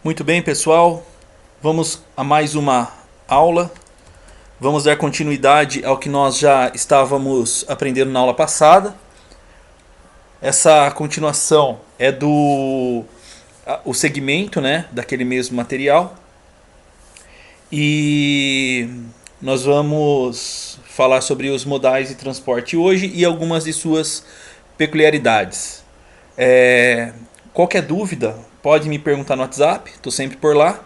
Muito bem, pessoal. Vamos a mais uma aula. Vamos dar continuidade ao que nós já estávamos aprendendo na aula passada. Essa continuação é do o segmento, né, daquele mesmo material. E nós vamos falar sobre os modais de transporte hoje e algumas de suas peculiaridades. Qualquer dúvida, pode me perguntar no WhatsApp, estou sempre por lá.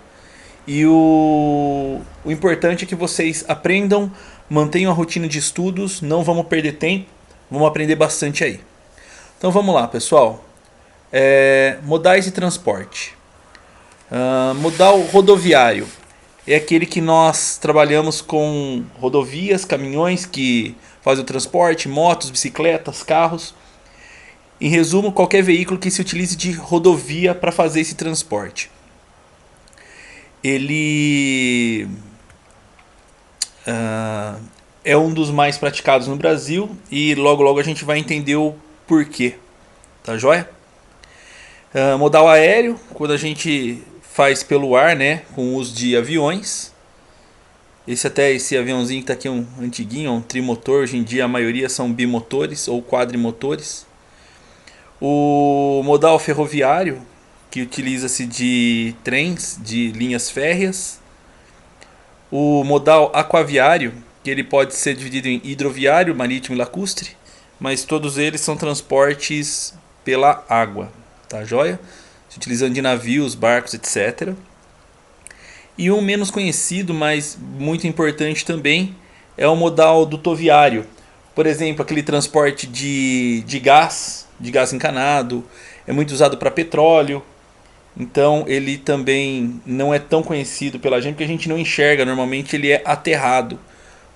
E o importante é que vocês aprendam, mantenham a rotina de estudos, não vamos perder tempo, vamos aprender bastante aí. Então vamos lá, pessoal. Modais de transporte. Modal rodoviário é aquele que nós trabalhamos com rodovias, caminhões que fazem o transporte, motos, bicicletas, carros. Em resumo, qualquer veículo que se utilize de rodovia para fazer esse transporte. Ele é um dos mais praticados no Brasil e logo logo a gente vai entender o porquê. Tá joia? Modal aéreo, quando a gente faz pelo ar, né, com o uso de aviões. Esse aviãozinho que tá aqui, um antiguinho, um trimotor. Hoje em dia a maioria são bimotores ou quadrimotores. O modal ferroviário, que utiliza-se de trens, de linhas férreas. O modal aquaviário, que ele pode ser dividido em hidroviário, marítimo e lacustre, mas todos eles são transportes pela água, tá joia? Se utilizando de navios, barcos, etc. E um menos conhecido, mas muito importante também, é o modal dutoviário. Por exemplo, aquele transporte de gás encanado, é muito usado para petróleo. Então ele também não é tão conhecido pela gente, porque a gente não enxerga, normalmente ele é aterrado.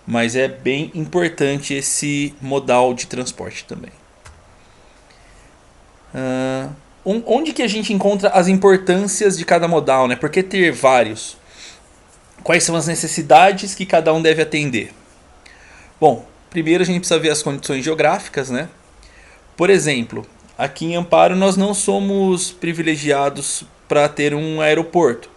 Mas é bem importante esse modal de transporte também. Onde que a gente encontra as importâncias de cada modal, né? Por que ter vários? Quais são as necessidades que cada um deve atender? Bom, primeiro a gente precisa ver as condições geográficas, né? Por exemplo, aqui em Amparo nós não somos privilegiados para ter um aeroporto.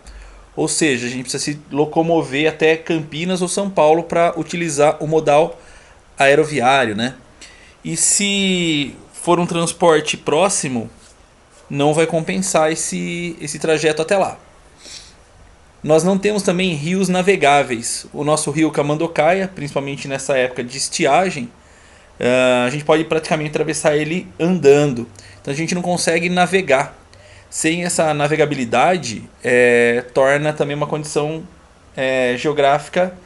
Ou seja, a gente precisa se locomover até Campinas ou São Paulo para utilizar o modal aeroviário, né? E se for um transporte próximo, não vai compensar esse trajeto até lá. Nós não temos também rios navegáveis. O nosso rio Camandocaia, principalmente nessa época de estiagem, a gente pode praticamente atravessar ele andando. Então a gente não consegue navegar. Sem essa navegabilidade, torna também uma condição geográfica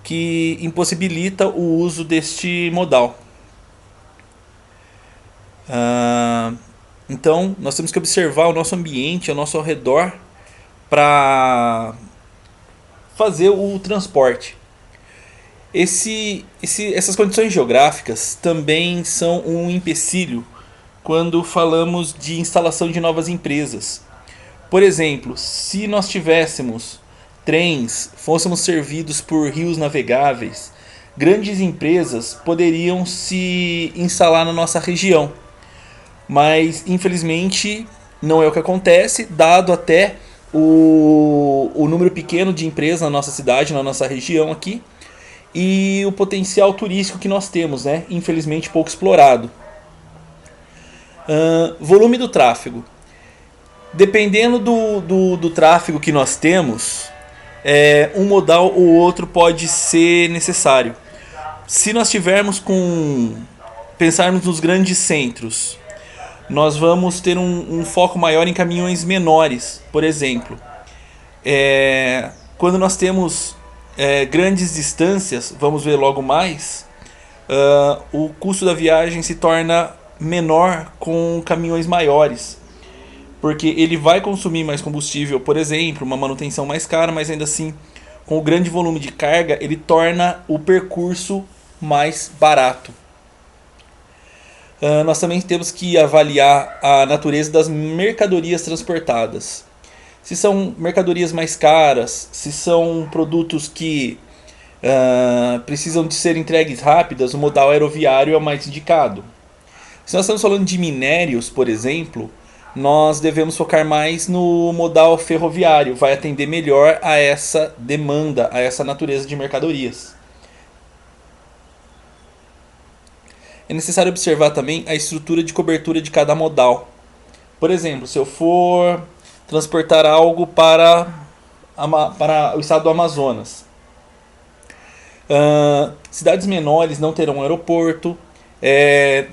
que impossibilita o uso deste modal. Então nós temos que observar o nosso ambiente, ao nosso redor, para fazer o transporte. Essas condições geográficas também são um empecilho quando falamos de instalação de novas empresas. Por exemplo, se nós tivéssemos trens, fôssemos servidos por rios navegáveis, grandes empresas poderiam se instalar na nossa região. Mas infelizmente não é o que acontece, dado até o número pequeno de empresas na nossa cidade, na nossa região aqui, e o potencial turístico que nós temos, né? Infelizmente pouco explorado. Volume do tráfego. Dependendo do tráfego que nós temos, um modal ou outro pode ser necessário. Se nós tivermos pensarmos nos grandes centros, nós vamos ter um foco maior em caminhões menores, por exemplo. Quando nós temos grandes distâncias, vamos ver logo mais, o custo da viagem se torna menor com caminhões maiores, porque ele vai consumir mais combustível, por exemplo, uma manutenção mais cara, mas ainda assim, com o grande volume de carga, ele torna o percurso mais barato. Nós também temos que avaliar a natureza das mercadorias transportadas. Se são mercadorias mais caras, se são produtos que precisam de ser entregues rápidas, o modal aeroviário é o mais indicado. Se nós estamos falando de minérios, por exemplo, nós devemos focar mais no modal ferroviário, vai atender melhor a essa demanda, a essa natureza de mercadorias. É necessário observar também a estrutura de cobertura de cada modal. Por exemplo, se eu for transportar algo para o estado do Amazonas, cidades menores não terão aeroporto,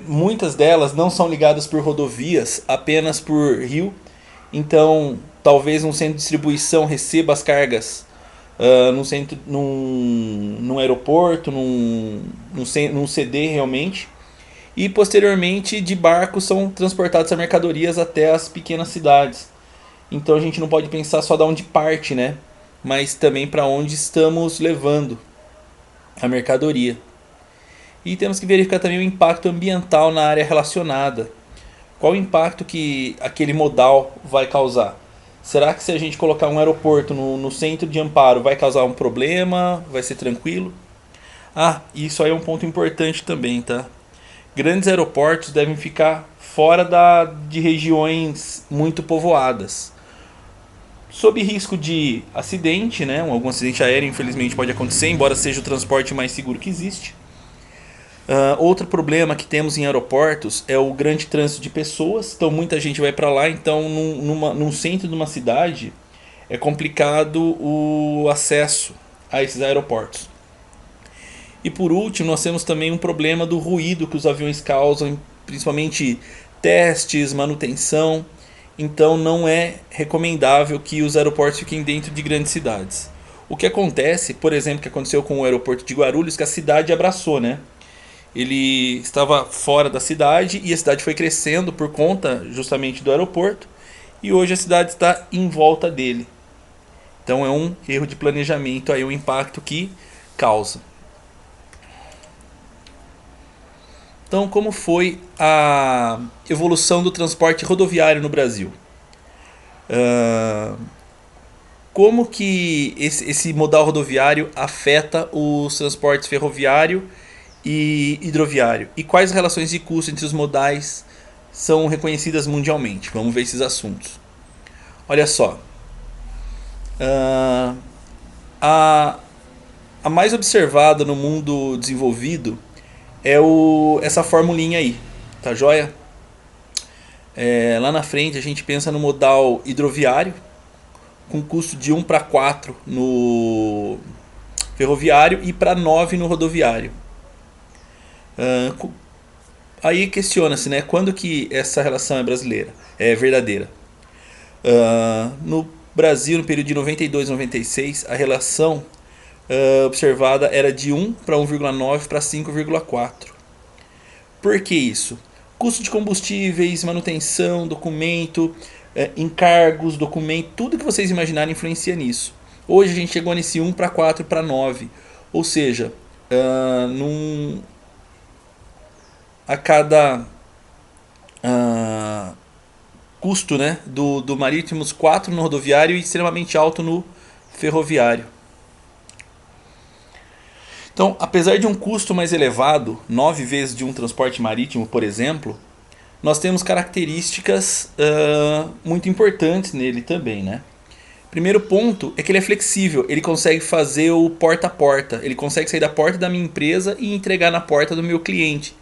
muitas delas não são ligadas por rodovias, apenas por rio. Então, talvez um centro de distribuição receba as cargas num aeroporto, num CD realmente. E posteriormente de barco são transportadas as mercadorias até as pequenas cidades. Então a gente não pode pensar só da onde parte, né? Mas também para onde estamos levando a mercadoria. E temos que verificar também o impacto ambiental na área relacionada. Qual o impacto que aquele modal vai causar? Será que se a gente colocar um aeroporto no centro de Amparo vai causar um problema? Vai ser tranquilo? Ah, isso aí é um ponto importante também, tá? Grandes aeroportos devem ficar fora de regiões muito povoadas. Sob risco de acidente, né? Algum acidente aéreo infelizmente pode acontecer, embora seja o transporte mais seguro que existe. Outro problema que temos em aeroportos é o grande trânsito de pessoas. Então muita gente vai para lá, então num centro de uma cidade é complicado o acesso a esses aeroportos. E por último, nós temos também um problema do ruído que os aviões causam, principalmente testes, manutenção. Então não é recomendável que os aeroportos fiquem dentro de grandes cidades. O que acontece, por exemplo, que aconteceu com o aeroporto de Guarulhos, que a cidade abraçou, né? Ele estava fora da cidade e a cidade foi crescendo por conta justamente do aeroporto, e hoje a cidade está em volta dele. Então é um erro de planejamento, aí o impacto que causa. Então, como foi a evolução do transporte rodoviário no Brasil? Como que esse modal rodoviário afeta os transportes ferroviário e hidroviário? E quais relações de custo entre os modais são reconhecidas mundialmente? Vamos ver esses assuntos. Olha só. A, a mais observada no mundo desenvolvido é essa formulinha aí, tá joia? Lá na frente a gente pensa no modal hidroviário, com custo de 1 para 4 no ferroviário e para 9 no rodoviário. Aí questiona-se, né, quando que essa relação é brasileira, é verdadeira. No Brasil, no período de 92 a 96, a relação observada era de 1 para 1,9 para 5,4. Por que isso? Custo de combustíveis, manutenção, documento, encargos, documento, tudo que vocês imaginarem influencia nisso. Hoje a gente chegou nesse 1 para 4 para 9. Ou seja, a cada custo, né, do marítimos 4 no rodoviário e extremamente alto no ferroviário. Então, apesar de um custo mais elevado, 9 vezes de um transporte marítimo, por exemplo, nós temos características muito importantes nele também, né? Primeiro ponto é que ele é flexível, ele consegue fazer o porta a porta, ele consegue sair da porta da minha empresa e entregar na porta do meu cliente,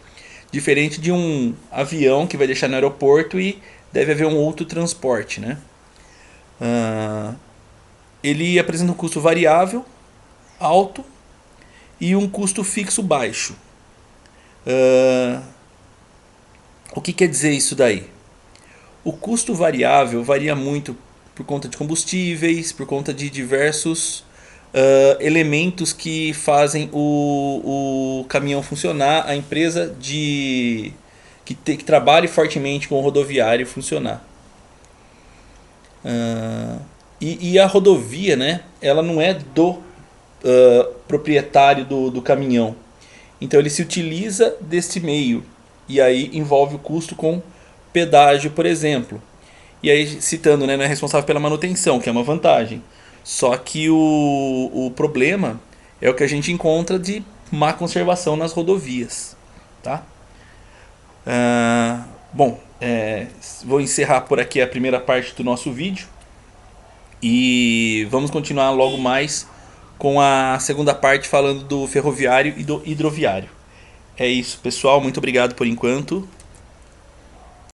diferente de um avião que vai deixar no aeroporto e deve haver um outro transporte, né? Ele apresenta um custo variável, alto, e um custo fixo baixo. O que quer dizer isso daí? O custo variável varia muito por conta de combustíveis, por conta de diversos elementos que fazem o caminhão funcionar, a empresa que trabalhe fortemente com o rodoviário funcionar. E a rodovia, né, ela não é do proprietário do caminhão. Então ele se utiliza desse meio. E aí envolve o custo com pedágio, por exemplo. E aí, citando, né, não é responsável pela manutenção, que é uma vantagem. Só que o problema é o que a gente encontra de má conservação nas rodovias. Tá? Bom, Vou encerrar por aqui a primeira parte do nosso vídeo. E vamos continuar logo mais com a segunda parte falando do ferroviário e do hidroviário. É isso, pessoal. Muito obrigado por enquanto.